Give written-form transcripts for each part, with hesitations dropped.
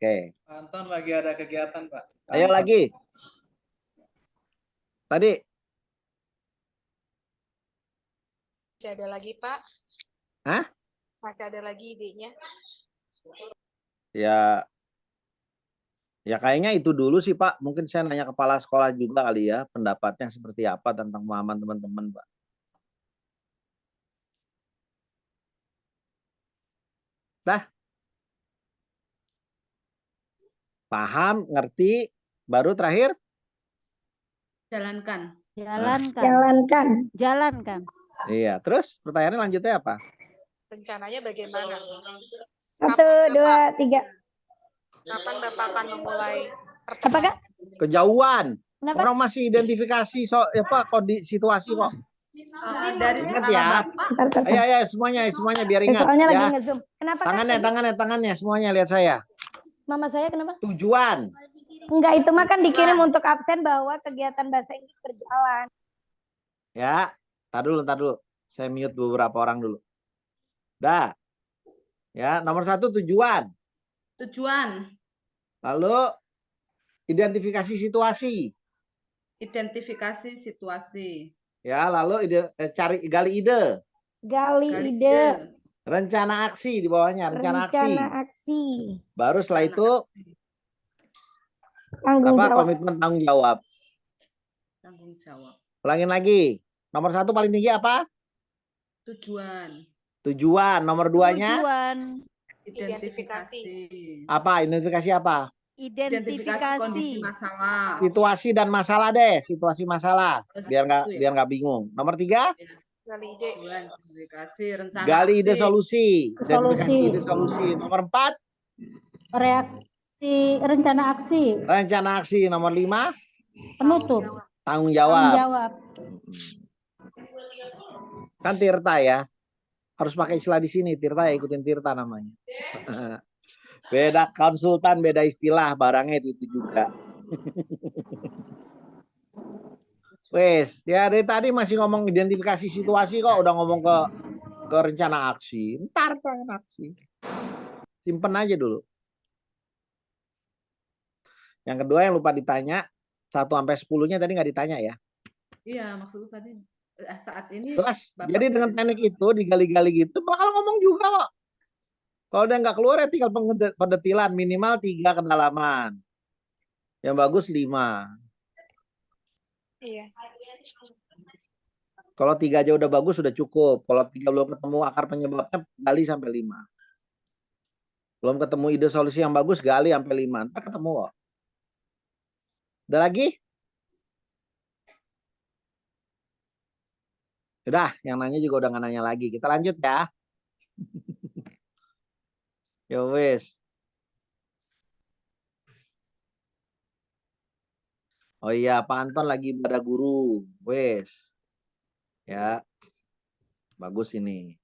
Oke. Pak Anton lagi ada kegiatan, Pak. Pak Ayo Anton. lagi. Tadi. Masih ada lagi, Pak? Hah? Masih ada lagi idenya? Ya, ya kayaknya itu dulu sih Pak. Mungkin saya nanya kepala sekolah juga kali ya, pendapatnya seperti apa tentang pemahaman teman-teman Pak. Dah. Paham, ngerti, baru terakhir? Jalankan. Jalankan. Iya, terus pertanyaannya lanjutnya apa? Rencananya bagaimana? 1, 2, 3. Kapan Bapak akan memulai Apa Kak? Kejauhan. Kenapa? Orang masih identifikasi situasi kok. Dari Ingat kepala ya. Bapak. Ayo semuanya biar ingat. Soalnya lagi Ya. nge-zoom. Kenapa Kak? Tangannya semuanya lihat saya. Mama saya kenapa? Tujuan. Enggak, itu mah kan dikirim untuk absen bahwa kegiatan bahasa Inggris berjalan. Ya, tar dulu. Saya mute beberapa orang dulu. Dah. Ya, nomor 1 tujuan. Tujuan. Lalu identifikasi situasi. Identifikasi situasi. Ya, lalu gali ide. Gali ide. Rencana aksi di bawahnya, rencana aksi. Baru setelah itu Tanggung jawab. komitmen tanggung jawab. Tanggung jawab. Ulangin lagi. Nomor 1 paling tinggi apa? Tujuan. Nomor 2-nya? Identifikasi. Apa? Identifikasi apa? Identifikasi kondisi masalah. Situasi dan masalah deh. Situasi masalah. Biar nggak bingung. Nomor 3? gali ide? Identifikasi rencana Gali ide aksi. solusi. Identifikasi ide solusi. Nomor 4? Rencana aksi. Rencana aksi. Nomor 5? Penutup. Tanggung jawab. Kan Tirta ya. Harus pakai istilah di sini. Tirta ya, ikutin Tirta namanya. Beda konsultan, beda istilah. Barangnya itu juga. Wes, ya dari tadi masih ngomong identifikasi situasi kok. Udah ngomong ke rencana aksi. Ntar rencana aksi. Simpen aja dulu. Yang kedua yang lupa ditanya. 1-10-nya tadi nggak ditanya ya. Iya, maksudnya tadi saat ini. Jelas. Jadi dengan teknik itu digali-gali gitu bakal ngomong juga kok. Kalau udah nggak keluar ya tinggal pendetilan minimal 3 kedalaman. Yang bagus 5. Iya. Kalau 3 aja udah bagus sudah cukup. Kalau 3 belum ketemu akar penyebabnya gali sampai 5. Belum ketemu ide solusi yang bagus gali sampai 5. Ntar ketemu kok. Udah lagi? Udah, yang nanya juga udah nggak nanya lagi. Kita lanjut ya. Yo wes. Oh iya, Pak Anton lagi pada guru. Wes. Ya. Bagus ini.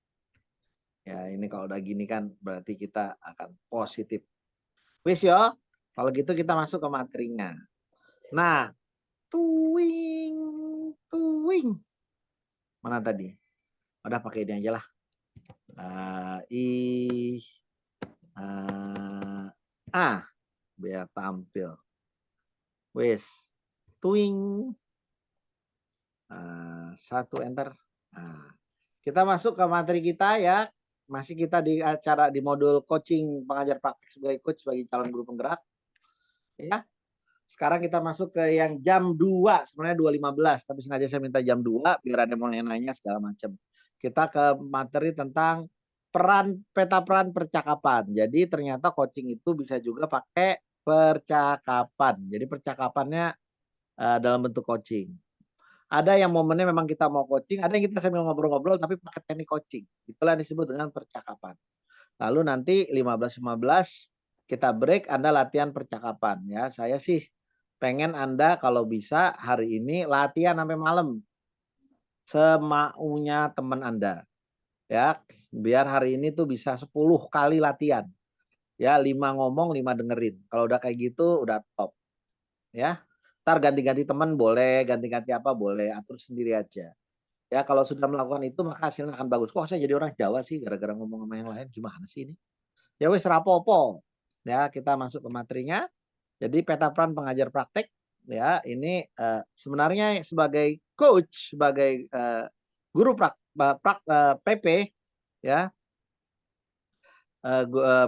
Ya, ini kalau udah gini kan berarti kita akan positif. Wes yo. Kalau gitu kita masuk ke materinya. Nah, tuing. Mana tadi? Udah pakai ini aja lah. Biar tampil. Wes. Tuing. 1 enter. Kita masuk ke materi kita ya. Masih kita di acara di modul coaching pengajar praktik sebagai coach bagi calon guru penggerak. Ya. Sekarang kita masuk ke yang jam 2. Sebenarnya 2.15. Tapi sengaja saya minta jam 2 biar ada yang mau nanya segala macam. Kita ke materi tentang peta peran percakapan. Jadi ternyata coaching itu bisa juga pakai percakapan. Jadi percakapannya dalam bentuk coaching. Ada yang momennya memang kita mau coaching, ada yang kita sambil ngobrol-ngobrol tapi pakai teknik coaching. Itulah yang disebut dengan percakapan. Lalu nanti 15.15 kita break, Anda latihan percakapan ya. Saya sih pengen Anda kalau bisa hari ini latihan sampai malam. Semaunya teman Anda. Ya, biar hari ini tuh bisa 10 kali latihan. Ya, 5 ngomong, 5 dengerin. Kalau udah kayak gitu udah top. Ya. Ntar ganti-ganti teman boleh, ganti-ganti apa boleh, atur sendiri aja. Ya, kalau sudah melakukan itu maka hasilnya akan bagus. Kok saya jadi orang Jawa sih gara-gara ngomong sama yang lain, gimana sih ini? Ya wes rapopo. Ya, kita masuk ke materinya. Jadi peta peran pengajar praktek ya, ini sebenarnya sebagai coach, sebagai guru PP ya,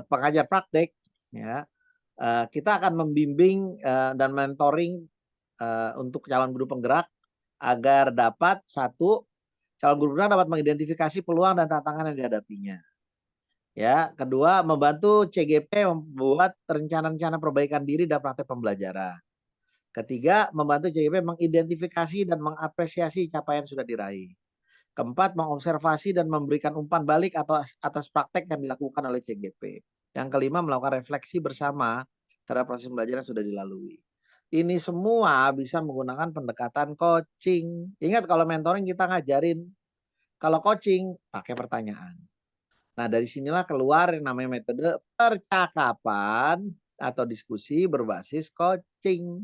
pengajar praktek ya, kita akan membimbing dan mentoring untuk calon guru penggerak agar dapat satu, calon guru penggerak dapat mengidentifikasi peluang dan tantangan yang dihadapinya. Ya, kedua, membantu CGP membuat rencana-rencana perbaikan diri dan praktek pembelajaran. Ketiga, membantu CGP mengidentifikasi dan mengapresiasi capaian sudah diraih. Keempat, mengobservasi dan memberikan umpan balik atau atas praktek yang dilakukan oleh CGP. Yang kelima, melakukan refleksi bersama terhadap proses pembelajaran yang sudah dilalui. Ini semua bisa menggunakan pendekatan coaching. Ingat, kalau mentoring kita ngajarin, kalau coaching pakai pertanyaan. Nah, dari sinilah keluar yang namanya metode percakapan atau diskusi berbasis coaching.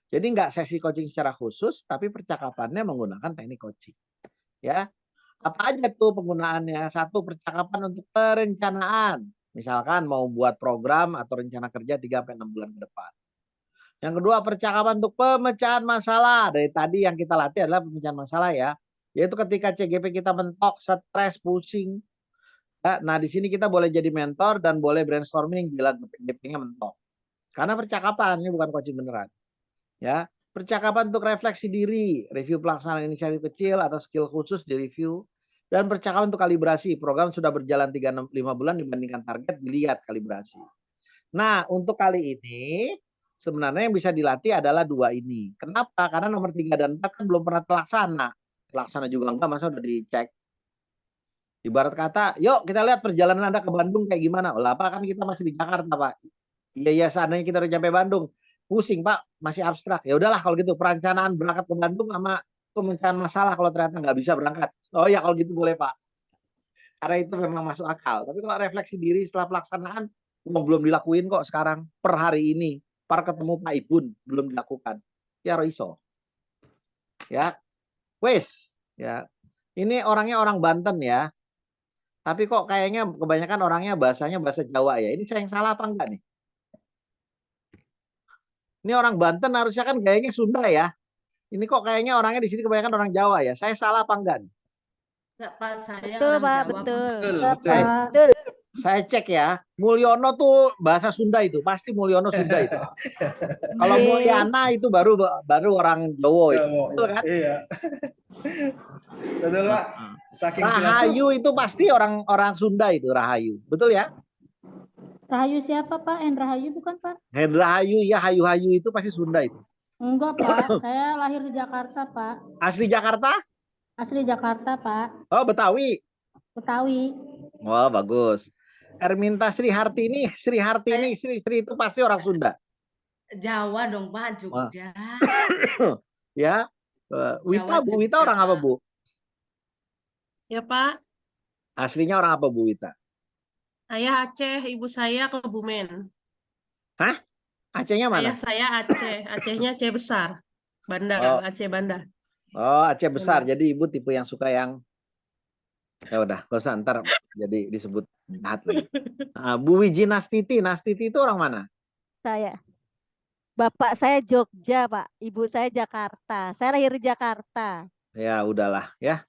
Jadi nggak sesi coaching secara khusus, tapi percakapannya menggunakan teknik coaching. Ya, apa aja tuh penggunaannya? Satu, percakapan untuk perencanaan. Misalkan mau buat program atau rencana kerja 3-6 bulan ke depan. Yang kedua, percakapan untuk pemecahan masalah. Dari tadi yang kita latih adalah pemecahan masalah ya. Yaitu ketika CGP kita mentok, stres, pusing. Nah, di sini kita boleh jadi mentor dan boleh brainstorming bila CGP-nya mentok. Karena percakapan, ini bukan coaching beneran. Ya, percakapan untuk refleksi diri, review pelaksanaan inisiatif kecil atau skill khusus di review, dan percakapan untuk kalibrasi, program sudah berjalan 3-5 bulan dibandingkan target, dilihat kalibrasi. Nah, untuk kali ini sebenarnya yang bisa dilatih adalah dua ini. Kenapa? Karena nomor 3 dan 4 kan belum pernah terlaksana. Terlaksana juga enggak, masa udah dicek. Ibarat kata, yuk kita lihat perjalanan Anda ke Bandung kayak gimana. Lah, apa kan kita masih di Jakarta, Pak. Iya, seandainya kita udah sampai Bandung. Pusing, Pak, masih abstrak. Ya udahlah kalau gitu, perencanaan berangkat ke Bandung sama pemecahan masalah kalau ternyata nggak bisa berangkat. Oh ya, kalau gitu boleh, Pak. Karena itu memang masuk akal. Tapi kalau refleksi diri setelah pelaksanaan, belum dilakuin kok sekarang. Per hari ini, per ketemu Pak Ibun, belum dilakukan. Ya, Roiso. Ya, wes. Ya, ini orangnya orang Banten ya. Tapi kok kayaknya kebanyakan orangnya bahasanya bahasa Jawa ya. Ini saya yang salah apa enggak nih? Ini orang Banten harusnya kan gayanya Sunda ya. Ini kok kayaknya orangnya di sini kebanyakan orang Jawa ya. Saya salah apa enggak nih? Enggak, Pak, saya Betul, orang Pak, Jawa, betul. Betul, Pak. betul. Betul. Saya cek ya. Mulyono tuh bahasa Sunda itu. Pasti Mulyono Sunda itu. Kalau Nggih. Mulyana itu baru orang Jawa itu. Betul kan? Iya. Betul, Pak. Saking jelas. Rahayu itu pasti orang Sunda itu, Rahayu. Betul ya? Rahayu siapa Pak? Rahayu bukan Pak? Rahayu ya, Hayu-Hayu itu pasti Sunda itu. Enggak Pak, saya lahir di Jakarta Pak. Asli Jakarta? Asli Jakarta Pak, Oh, Betawi. Betawi. Wah, bagus. Erminta Sri Hartini Sri itu pasti orang Sunda. Jawa dong, Pak, Jogja. Ya. Wita, Bu Wita orang apa, Bu? Ya Pak, Aslinya orang apa, Bu Wita? saya Aceh, ibu saya Kebumen. Hah? Acehnya mana? Ayah saya Aceh, Acehnya Aceh besar. Banda, Oh. Aceh Banda. Oh, Aceh besar. Jadi Ibu tipe yang suka yang ya udah, gak usah ntar jadi disebut jahat lagi. Bu Wiji Nastiti itu orang mana? Saya. Bapak saya Jogja, Pak. Ibu saya Jakarta. Saya lahir di Jakarta. Ya udahlah ya.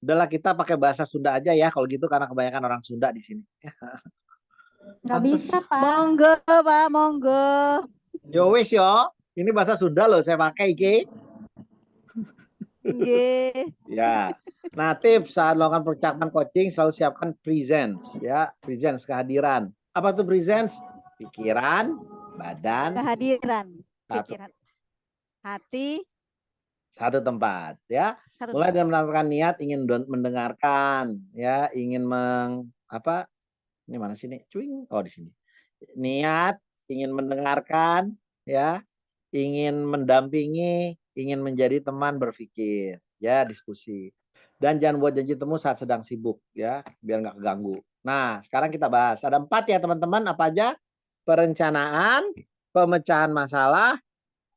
Udahlah kita pakai bahasa Sunda aja ya kalau gitu karena kebanyakan orang Sunda di sini. Nggak bisa Pak. Monggo, Pak, monggo. Yo wis yo. Ini bahasa Sunda loh saya pakai iki. Nggih. Ya. Nah, tips saat melakukan percakapan coaching selalu siapkan presence ya, presence kehadiran. Apa tuh presence? Pikiran, badan, Kehadiran, satu, pikiran, hati, satu tempat ya. satu. Mulai dengan melakukan niat ingin mendengarkan ya, ingin ini mana sini? Cuing. Oh, di sini. Niat ingin mendengarkan ya, ingin mendampingi, ingin menjadi teman berpikir ya, diskusi. Dan jangan buat janji temu saat sedang sibuk ya, biar nggak keganggu. Nah, sekarang kita bahas. Ada 4 ya teman-teman, apa aja? Perencanaan, pemecahan masalah,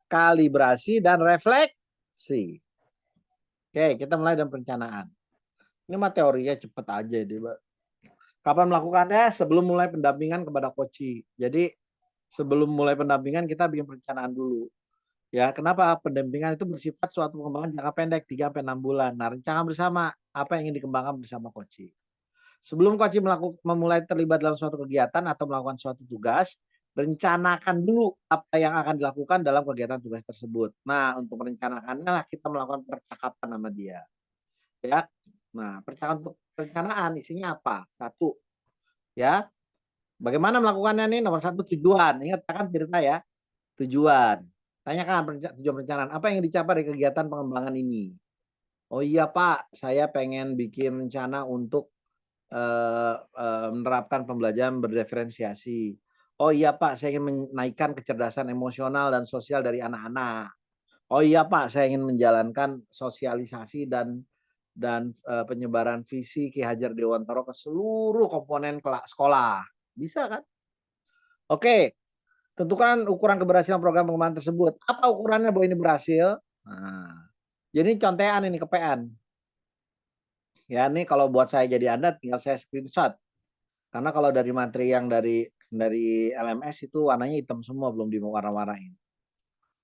kalibrasi, dan refleksi. Oke, kita mulai dengan perencanaan. Ini mah teorinya cepet aja deh, Mbak. Kapan melakukannya? Sebelum mulai pendampingan kepada coach. Jadi Sebelum mulai pendampingan kita bikin perencanaan dulu. Ya, kenapa? Pendampingan itu bersifat suatu pengembangan jangka pendek 3 sampai 6 bulan. Nah, rencana bersama apa yang ingin dikembangkan bersama coaching. Sebelum coaching memulai terlibat dalam suatu kegiatan atau melakukan suatu tugas, rencanakan dulu apa yang akan dilakukan dalam kegiatan tugas tersebut. Nah, untuk merencanakannya lah kita melakukan percakapan sama dia. Ya. Nah, perencanaan isinya apa? Satu, ya. Bagaimana melakukannya nih? Nomor satu, tujuan. Ingat kan cerita ya. Tujuan. Tanyakan tujuan perencanaan. Apa yang dicapai dari kegiatan pengembangan ini? Oh iya Pak, saya pengen bikin rencana untuk menerapkan pembelajaran berdiferensiasi. Oh iya Pak, saya ingin menaikkan kecerdasan emosional dan sosial dari anak-anak. Oh iya Pak, saya ingin menjalankan sosialisasi dan penyebaran visi Ki Hajar Dewantara ke seluruh komponen sekolah. Bisa kan? Oke, tentukan ukuran keberhasilan program pengembangan tersebut. Apa ukurannya bahwa ini berhasil? Nah, jadi contekan ini kepean. Ya, ini kalau buat saya jadi Anda tinggal saya screenshot. Karena kalau dari materi yang dari LMS itu warnanya hitam semua, belum diwarna-warnain.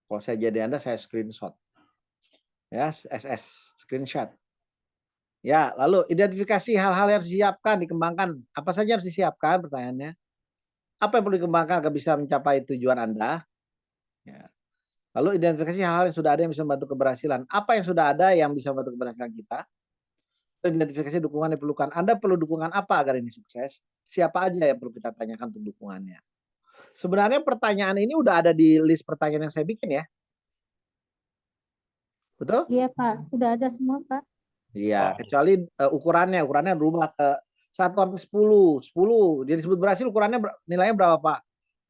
Kalau saya jadi Anda saya screenshot. Ya, SS screenshot. Ya, lalu identifikasi hal-hal yang harus disiapkan, dikembangkan. Apa saja harus disiapkan pertanyaannya? Apa yang perlu dikembangkan agar bisa mencapai tujuan Anda? Ya. Lalu identifikasi hal-hal yang sudah ada yang bisa membantu keberhasilan. Apa yang sudah ada yang bisa membantu keberhasilan kita? Identifikasi dukungan yang diperlukan. Anda perlu dukungan apa agar ini sukses? Siapa aja yang perlu kita tanyakan untuk dukungannya? Sebenarnya pertanyaan ini udah ada di list pertanyaan yang saya bikin ya. Betul? Iya Pak, sudah ada semua Pak. Iya, kecuali ukurannya berubah ke 1 sampai 10. 10 dia disebut berhasil ukurannya nilainya berapa Pak?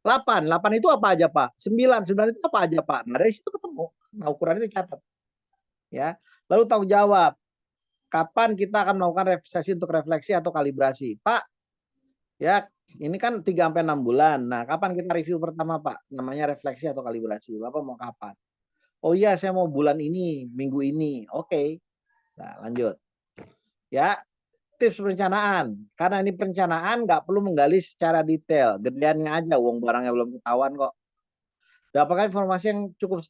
8. 8 itu apa aja Pak? 9. 9 itu apa aja Pak? Nah, dari situ ketemu. Nah, ukurannya itu catat. Ya. Lalu tanggung jawab. Kapan kita akan melakukan sesi untuk refleksi atau kalibrasi? Pak, ya ini kan 3 sampai 6 bulan. Nah, kapan kita review pertama Pak? Namanya refleksi atau kalibrasi. Bapak mau kapan? Oh iya, saya mau bulan ini, minggu ini. Oke. Nah, lanjut. Ya, tips perencanaan. Karena ini perencanaan nggak perlu menggali secara detail. Gedeannya aja, uang barangnya belum ketahuan kok. Dapatkan informasi yang cukup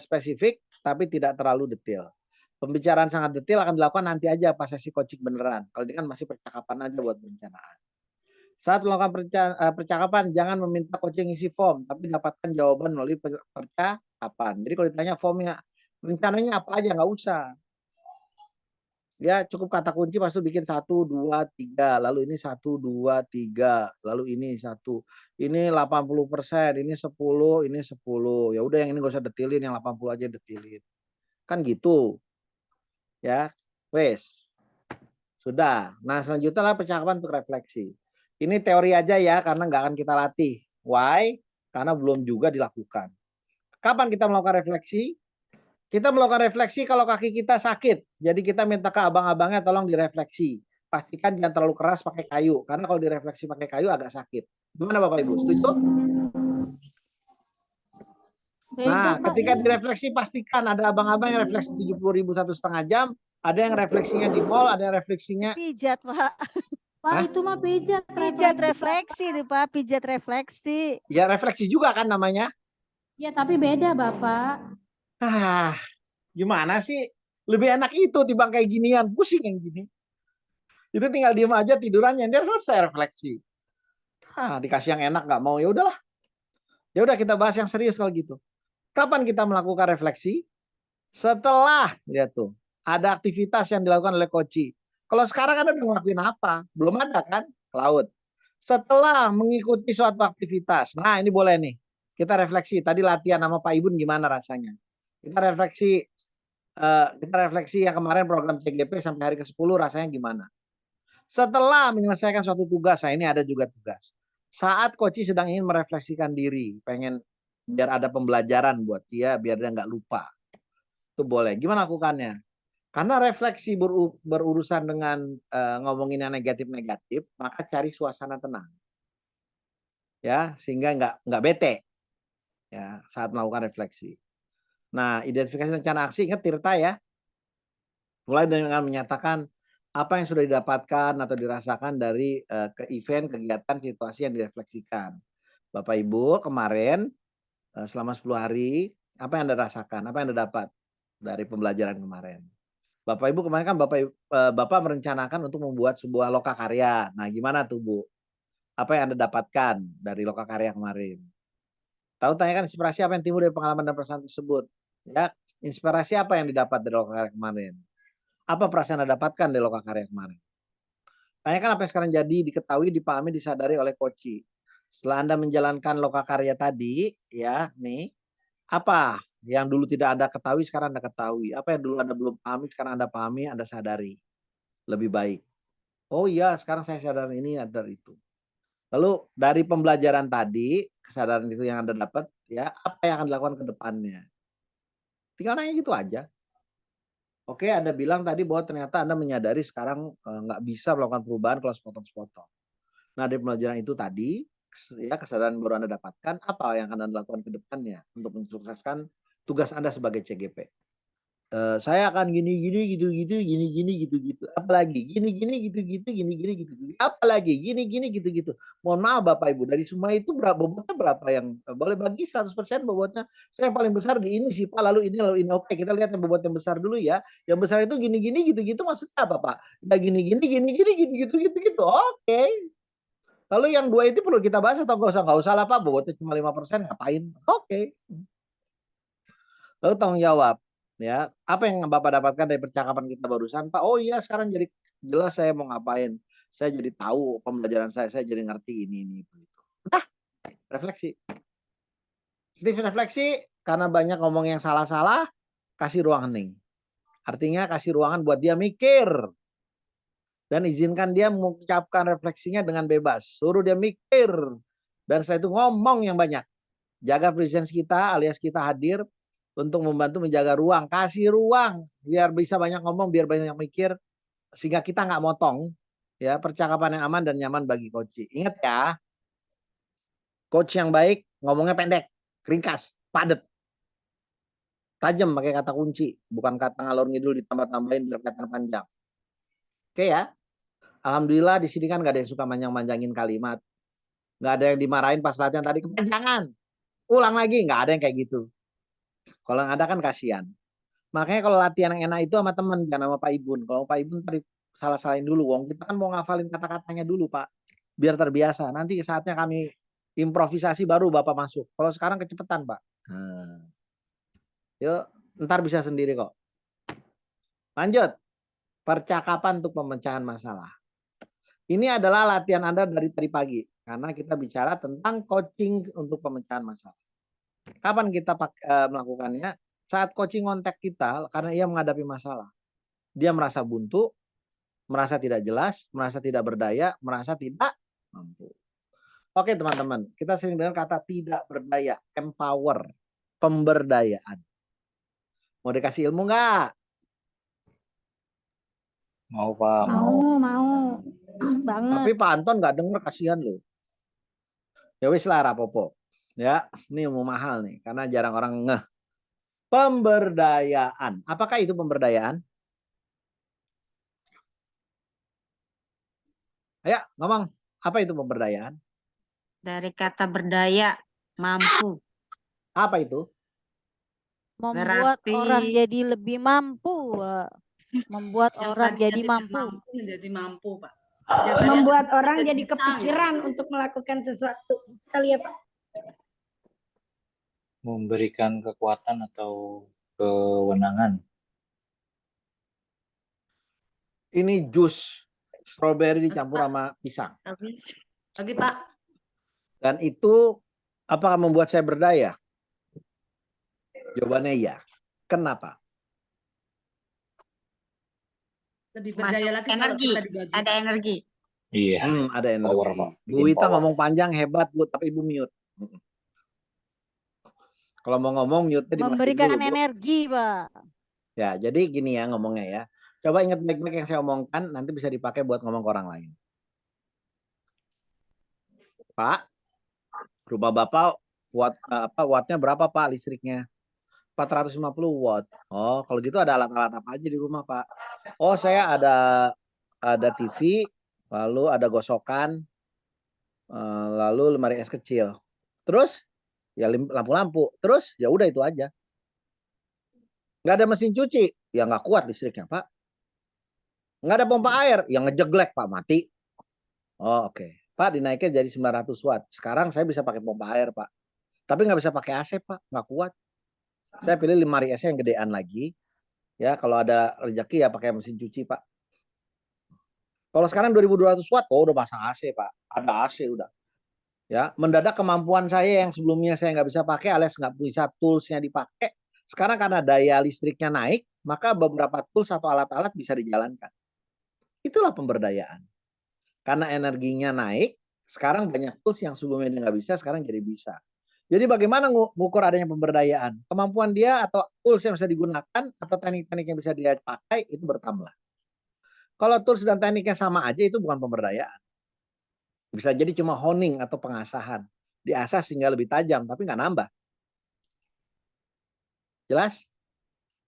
spesifik, tapi tidak terlalu detail. Pembicaraan sangat detail akan dilakukan nanti aja pas sesi coaching beneran. Kalau ini kan masih percakapan aja buat perencanaan. Saat melakukan percakapan, jangan meminta coaching isi form, tapi dapatkan jawaban melalui percakapan. Jadi kalau ditanya formnya, rencananya apa aja, nggak usah. Ya cukup kata kunci pasti bikin 1, 2, 3. Lalu ini 1, 2, 3. Lalu ini 1. Ini 80%, ini 10, ini 10. Ya udah yang ini nggak usah detilin, yang 80 aja detilin. Kan gitu. Ya, wes. Sudah. Nah, selanjutnya lah percakapan untuk refleksi. Ini teori aja ya, karena nggak akan kita latih. Why? Karena belum juga dilakukan. Kapan kita melakukan refleksi? Kita melakukan refleksi kalau kaki kita sakit. Jadi kita minta ke abang-abangnya tolong direfleksi. Pastikan jangan terlalu keras pakai kayu. Karena kalau direfleksi pakai kayu agak sakit. Gimana Bapak Ibu? Setuju? Nah, ketika direfleksi pastikan ada abang-abang yang refleksi 70.000 1,5 jam. Ada yang refleksinya di mall, ada yang refleksinya Pijat Pak. Pak itu mah pijat. Pijat refleksi nih Pak, pijat refleksi. ya refleksi juga kan namanya. Ya tapi beda Bapak. Gimana sih? Lebih enak itu timbang kayak ginian, pusing yang gini. Itu tinggal diem aja tidurannya, dia selesai refleksi. Dikasih yang enak nggak mau, ya udahlah. Ya udah kita bahas yang serius kalau gitu. Kapan kita melakukan refleksi? Setelah, lihat tuh, ada aktivitas yang dilakukan oleh coach. Kalau sekarang Anda udah ngelakuin apa? Belum ada kan? Ke laut. Setelah mengikuti suatu aktivitas, nah ini boleh nih. Kita refleksi, tadi latihan sama Pak Ibun gimana rasanya? Kita refleksi yang kemarin program CGP sampai hari ke-10 rasanya gimana? Setelah menyelesaikan suatu tugas, nah ini ada juga tugas. Saat coach sedang ingin merefleksikan diri, pengen biar ada pembelajaran buat dia, biar dia nggak lupa. Itu boleh. Gimana lakukannya? Karena refleksi berurusan dengan ngomongin yang negatif-negatif, maka cari suasana tenang. Ya, sehingga nggak bete ya saat melakukan refleksi. Nah, identifikasi rencana aksi, ingat Tirta ya. Mulai dengan menyatakan apa yang sudah didapatkan atau dirasakan dari event, kegiatan, situasi yang direfleksikan. Bapak Ibu kemarin selama 10 hari, apa yang Anda rasakan? Apa yang Anda dapat dari pembelajaran kemarin? Bapak Ibu kemarin kan Bapak merencanakan untuk membuat sebuah lokakarya. Nah, gimana tuh, Bu? Apa yang Anda dapatkan dari lokakarya kemarin? Tahu tanyakan inspirasi apa yang timbul dari pengalaman dan perasaan tersebut? Ya, inspirasi apa yang didapat dari lokakarya kemarin? Apa perasaan Anda dapatkan dari lokakarya kemarin? Tanyakan apa yang sekarang jadi, diketahui, dipahami, disadari oleh Koci. Setelah Anda menjalankan lokakarya tadi, ya, nih, apa yang dulu tidak Anda ketahui, sekarang Anda ketahui. Apa yang dulu Anda belum pahami, sekarang Anda pahami, Anda sadari. Lebih baik. Oh iya, sekarang saya sadar ini, sadar itu. Lalu dari pembelajaran tadi, kesadaran itu yang Anda dapat, ya, apa yang akan dilakukan ke depannya? Tinggal nanya gitu aja. Oke, Anda bilang tadi bahwa ternyata Anda menyadari sekarang nggak bisa melakukan perubahan kalau sepotong-sepotong. Nah, dari pembelajaran itu tadi, ya kesadaran baru Anda dapatkan, apa yang akan Anda lakukan ke depannya untuk mensukseskan tugas Anda sebagai CGP? Saya akan gini-gini, gitu-gitu, gini-gini, gitu-gitu. Apalagi gini-gini, gitu-gitu, gini-gini, gitu-gitu. Apalagi gini-gini, gitu-gitu. Mohon maaf Bapak Ibu, dari semua itu bobotnya berapa yang boleh bagi 100% bobotnya? Saya yang paling besar di ini sih Pak, lalu ini, lalu ini. Oke, kita lihat yang bobot yang besar dulu ya. Yang besar itu gini-gini, gitu-gitu maksudnya apa Pak? Ya gini-gini, gini-gini, gitu-gitu, gitu-gitu. Oke. Lalu yang 2 itu perlu kita bahas atau nggak usah? Nggak usah lah Pak, bobotnya cuma 5%, ngapain? Oke. Lalu tanggung jawab. Ya, apa yang Bapak dapatkan dari percakapan kita barusan, Pak? Oh iya, sekarang jadi jelas saya mau ngapain. Saya jadi tahu pembelajaran saya jadi ngerti ini begitu. Udah, refleksi. Tips refleksi karena banyak ngomong yang salah-salah, kasih ruang hening. Artinya kasih ruangan buat dia mikir. Dan izinkan dia mengucapkan refleksinya dengan bebas. Suruh dia mikir. Dan setelah itu ngomong yang banyak. Jaga presence kita alias kita hadir untuk membantu menjaga ruang. Kasih ruang biar bisa banyak ngomong, biar banyak mikir. Sehingga kita nggak motong. Ya, percakapan yang aman dan nyaman bagi coach. Ingat ya, coach yang baik ngomongnya pendek, ringkas, padat. Tajam pakai kata kunci. Bukan kata ngalor ngidul ditambah-tambahin biar kelihatan panjang. Oke ya. Alhamdulillah di sini kan nggak ada yang suka manjang-manjangin kalimat. Nggak ada yang dimarahin pas latihan tadi kepanjangan. Ulang lagi, nggak ada yang kayak gitu. Kalau yang ada kan kasihan. Makanya kalau latihan yang enak itu sama teman, jangan sama Pak Ibun. Kalau Pak Ibun tadi salah-salahin dulu, Wong. Kita kan mau ngafalin kata-katanya dulu, Pak. Biar terbiasa. Nanti saatnya kami improvisasi baru Bapak masuk. Kalau sekarang kecepatan, Pak. Nah. Yuk, ntar bisa sendiri kok. Lanjut. Percakapan untuk pemecahan masalah. Ini adalah latihan Anda dari tadi pagi. Karena kita bicara tentang coaching untuk pemecahan masalah. Kapan kita melakukannya? Saat coaching kontak kita, karena ia menghadapi masalah. Dia merasa buntu, merasa tidak jelas, merasa tidak berdaya, merasa tidak mampu. Oke teman-teman, kita sering dengar kata tidak berdaya, empower, pemberdayaan. Mau dikasih ilmu nggak? Mau Pak, Mau banget. Tapi Pak Anton nggak denger, kasihan loh. Ya wis lah rapopo. Ya, ini ilmu mahal nih, karena jarang orang ngeh. Pemberdayaan. Apakah itu pemberdayaan? Ayo ngomong, apa itu pemberdayaan? Dari kata berdaya, mampu. Apa itu? Membuat Berarti orang jadi lebih mampu. Membuat Yang orang tadinya jadi tidak mampu. menjadi mampu, Pak. Membuat orang jadi bisa, kepikiran untuk melakukan sesuatu. Kali ya, Pak. memberikan kekuatan atau kewenangan. Ini jus strawberry dicampur sama pisang. Habis. Lagi, Pak. Dan itu apakah membuat saya berdaya? Jawabannya iya. Kenapa? Lebih berdaya masuk lagi energi, kalau kita dibagi. ada energi. Iya. Ada energi. Power, Pak. Bu Wita ngomong panjang hebat Bu, tapi Ibu mute. Kalau mau ngomong mute dimatiin Memberikan dulu, Bu. energi, Pak. Ya, jadi gini ya ngomongnya ya. Coba ingat baik-baik yang saya omongkan, nanti bisa dipakai buat ngomong ke orang lain. Pak, rumah Bapak wattnya berapa Pak listriknya? 450 watt. Oh, kalau gitu ada alat-alat apa aja di rumah, Pak? Oh, saya ada TV, lalu ada gosokan, lalu lemari es kecil. Terus ya lampu-lampu. Terus ya udah itu aja. Nggak ada mesin cuci, ya nggak kuat listriknya, Pak. Nggak ada pompa air, yang ngejeglek, Pak, mati. Oh, oke. Pak, dinaikin jadi 900 watt. Sekarang saya bisa pakai pompa air, Pak. Tapi nggak bisa pakai AC, Pak. Nggak kuat. Saya pilih lemari AC yang gedean lagi. Ya, kalau ada rezeki ya pakai mesin cuci, Pak. Kalau sekarang 2200 watt, oh udah pasang AC, Pak. Ada AC udah. Ya, mendadak kemampuan saya yang sebelumnya saya nggak bisa pakai, alias nggak bisa toolsnya dipakai. Sekarang karena daya listriknya naik, maka beberapa tools atau alat-alat bisa dijalankan. Itulah pemberdayaan. Karena energinya naik, sekarang banyak tools yang sebelumnya dia nggak bisa, sekarang jadi bisa. Jadi bagaimana mengukur adanya pemberdayaan? Kemampuan dia atau tools yang bisa digunakan atau teknik-teknik yang bisa dia pakai itu bertambah. Kalau tools dan tekniknya sama aja itu bukan pemberdayaan. Bisa jadi cuma honing atau pengasahan. Diasah sehingga lebih tajam, tapi nggak nambah. Jelas?